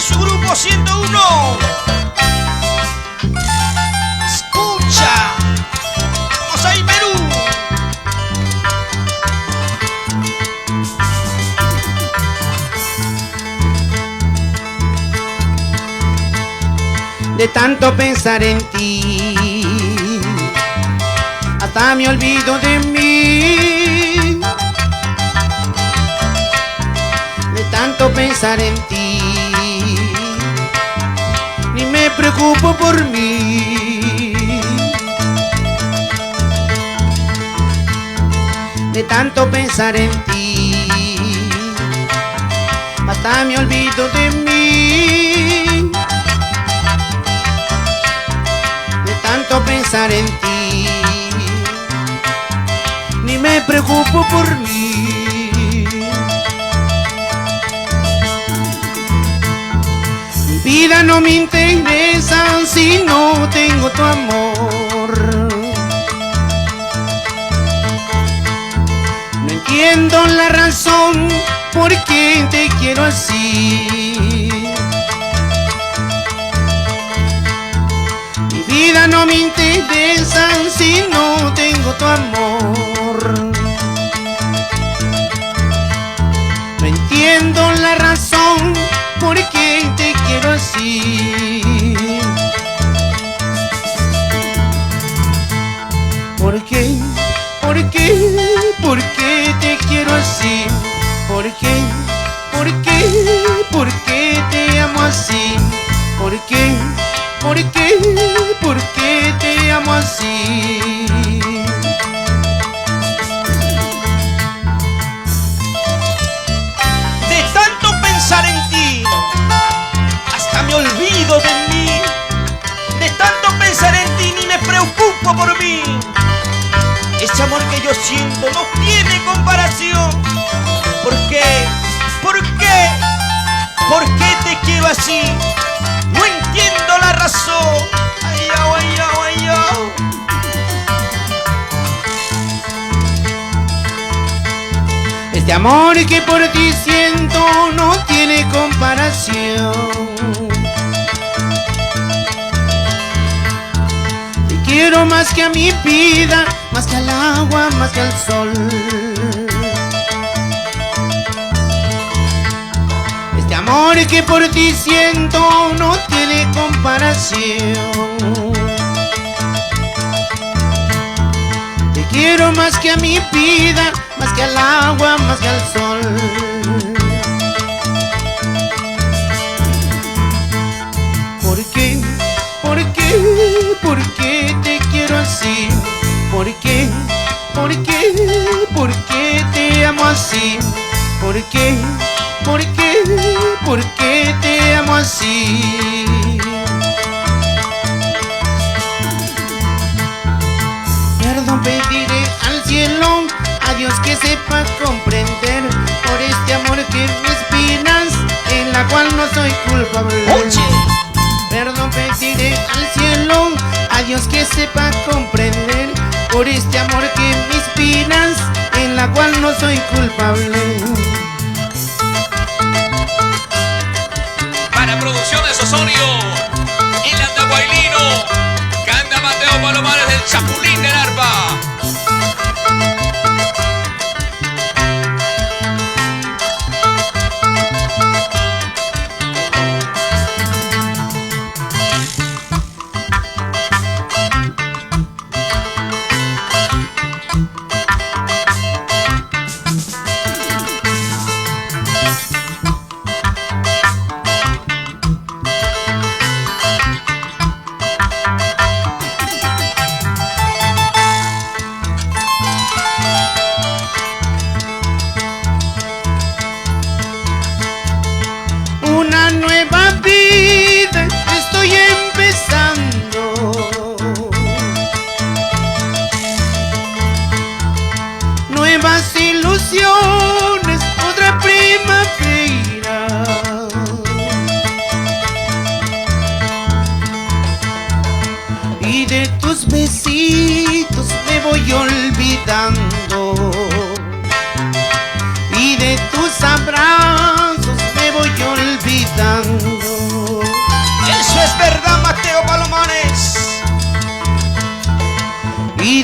su grupo 101. Escucha, vamos ahí, Perú. De tanto pensar en ti, hasta me olvido de mí. De tanto pensar en ti, ni me preocupo por mí. De tanto pensar en ti, hasta me olvido de mí. De tanto pensar en ti, ni me preocupo por mí. Mi vida no me interesa si no tengo tu amor. No entiendo la razón por qué te quiero así. Mi vida no me interesa si no tengo tu amor. No entiendo la razón por qué te quiero así. ¿Por qué? ¿Por qué? ¿Por qué te quiero así? ¿Por qué? ¿Por qué? ¿Por qué te amo así? ¿Por qué? ¿Por qué? ¿Por qué te amo así? De tanto pensar en ti, hasta me olvido de mí. De tanto pensar en ti, ni me preocupo por mí. Ese amor que yo siento no tiene comparación. ¿Por qué? ¿Por qué? ¿Por qué te quiero así? No entiendo la razón. Ay, ay, ay, ay. Este amor que por ti siento no tiene comparación. Te quiero más que a mi vida, más que al agua, más que al sol. Este amor que por ti siento no tiene comparación. Te quiero más que a mi vida, más que al agua, más que al sol. ¿Por qué? ¿Por qué? ¿Por qué te quiero así? ¿Por qué? ¿Por qué? ¿Por qué te amo así? ¿Por qué? ¿Por qué? ¿Por qué te amo así? Perdón pediré al cielo, a Dios que sepa comprender por este amor que me espinas, en la cual no soy culpable. Oye. Perdón pediré al cielo, a Dios que sepa comprender por este amor que me espinas, en la cual no soy culpable. Para Producciones Osorio, el Andahuaylino, canta Mateo Palomares del Chapulín del Arpa. Una nueva vida estoy empezando. Nuevas ilusiones, otra primavera. Y de tus besitos me voy olvidando. Y de tus abrazos me voy olvidando.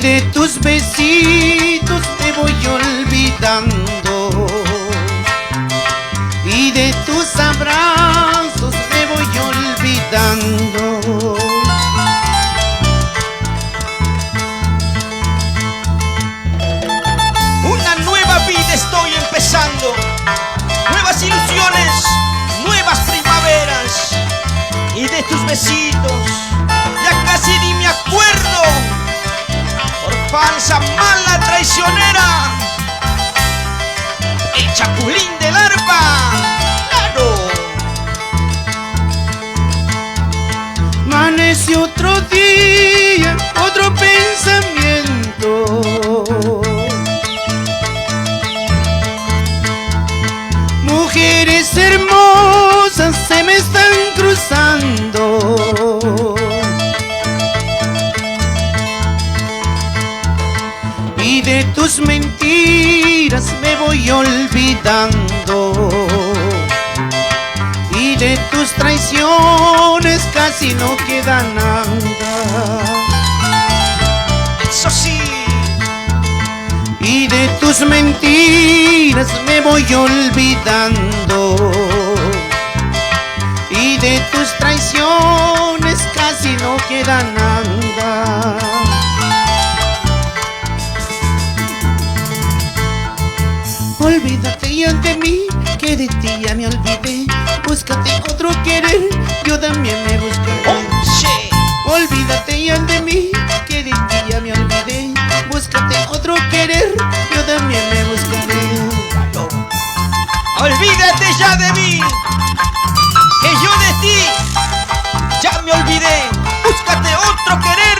de tus besitos me voy olvidando, y de tus abrazos me voy olvidando. Una nueva vida estoy empezando, nuevas ilusiones, nuevas primaveras, y de tus besitos ya casi ni me acuerdo, por falsa, mala, traicionera, el chapulín del arpa, claro. Amanece otro día, otro pensamiento. Mujeres hermosas se me están cruzando, y de tus mentiras me voy olvidando, y de tus traiciones casi no queda nada. Eso sí, Y de tus mentiras me voy olvidando, y de tus traiciones casi no queda nada. Olvídate ya de mí, que de ti ya me olvidé. Búscate otro querer, yo también me buscaré. oye, Olvídate ya de mí, que de ti ya me olvidé. Búscate otro querer, yo también me buscaré. olvídate ya de mí, que yo de ti ya me olvidé. Búscate otro querer,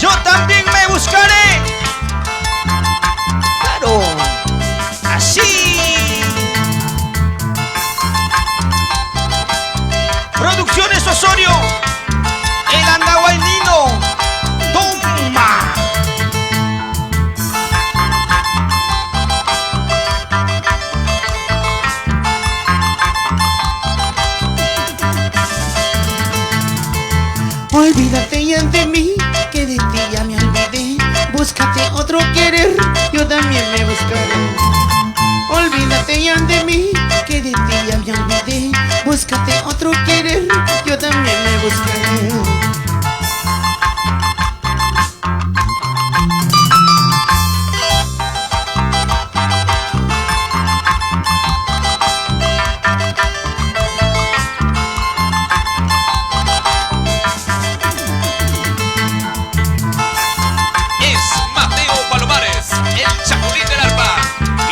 yo también me buscaré. Claro, así. Producciones Osorio, el andahuaylino, toma. Olvídate ya de mí, que de ti ya me olvidé. Búscate otro querer, yo también me buscaré. Olvídate ya de mí, que de ti ya me olvidé. Búscate otro querer, yo también me buscaré. Es Mateo Palomares, el chapulín del arpa,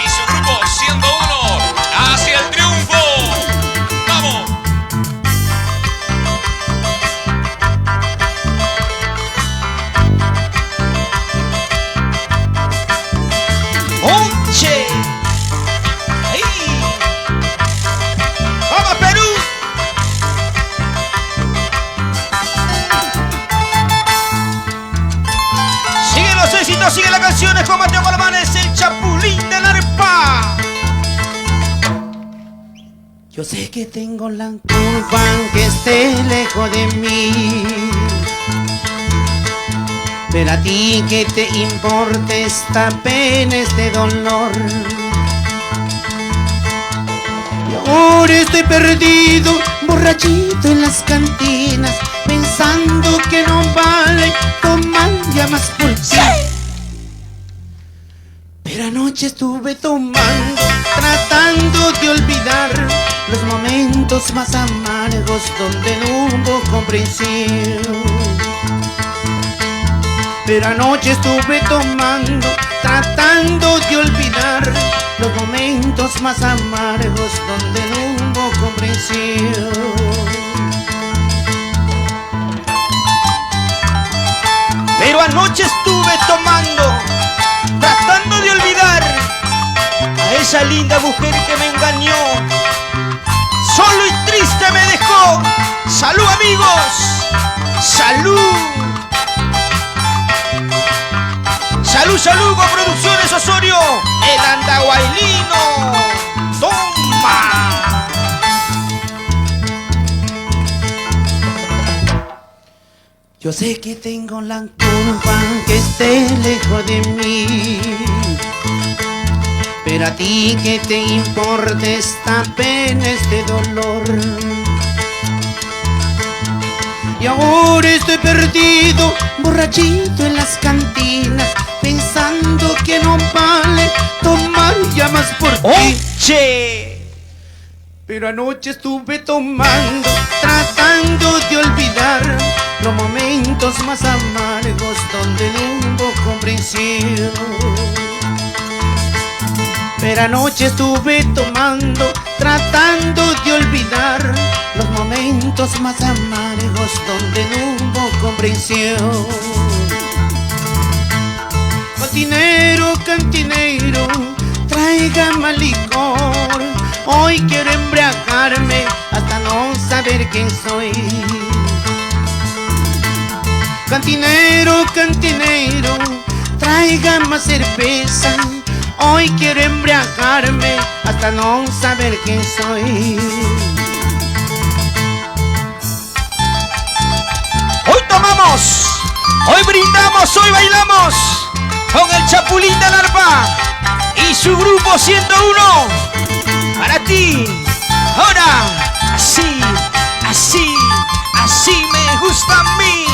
y su grupo siendo uno hacia el triunfo. ¡Vamos! Oye, ahí. ¡Vamos, Perú! Sigue los éxitos, sigue las canciones con Mateo Palomares, el chapulín del arpa. Yo sé que tengo la culpa aunque esté lejos de mí, pero a ti que te importa esta pena, este dolor. Y ahora estoy perdido, borrachito en las cantinas, pensando que no vale tomar ya más por ti. Pero anoche estuve tomando, tratando de olvidar los momentos más amargos donde no hubo comprensión. Pero anoche estuve tomando, tratando de olvidar los momentos más amargos donde no hubo comprensión. Pero anoche estuve tomando, tratando de olvidar a esa linda mujer que me engañó. Solo y triste me dejó. ¡Salud, amigos! ¡Salud! ¡Salud, salud con Producciones Osorio, el andahuaylino! ¡Toma! Yo sé que tengo la culpa que esté lejos de mí, pero a ti que te importa esta pena, este dolor. Y ahora estoy perdido, borrachito en las cantinas, pensando que no vale tomar ya más por ti. ¡Oye! Pero anoche estuve tomando, tratando de olvidar los momentos más amargos donde no hubo comprensión. Pero anoche estuve tomando, tratando de olvidar los momentos más amargos donde no hubo comprensión. Cantinero, cantinero, tráigame licor. Hoy quiero embriagarme hasta no saber quién soy. Cantinero, cantinero, tráigame más cerveza. Hoy quiero embriagarme hasta no saber quién soy. Hoy tomamos, hoy brindamos, hoy bailamos con el Chapulín del Arpa y su grupo 101. Para ti, ahora, así, así, así me gusta a mí.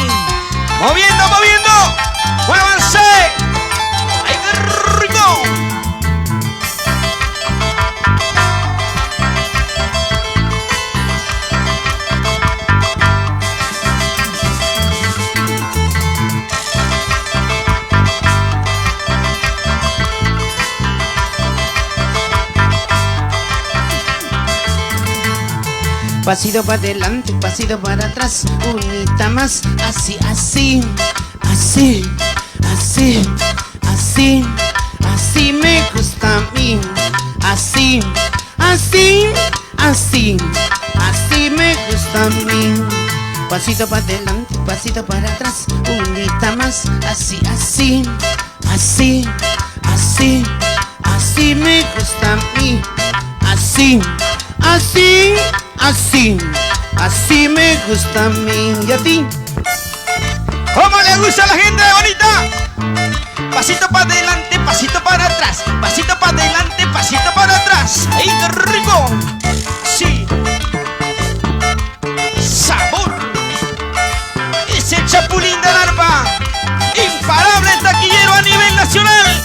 Moviendo, moviendo, muévanse. ¡Ay, qué rico! Pasito para adelante, pasito para atrás, unita más, así, así, así, así, así, así me gusta a mí, así, así, así, así me gusta a mí. Pasito para adelante, pasito para atrás, unita más, así, así, así, así, así me gusta a mí, así, así, así, así me gusta a mí. ¿Y a ti? ¿Cómo le gusta a la gente bonita? Pasito para adelante, pasito para atrás, pasito para adelante, pasito para atrás. ¡Ay, qué rico! Sí. Sabor. Es el Chapulín del Arpa, imparable taquillero a nivel nacional.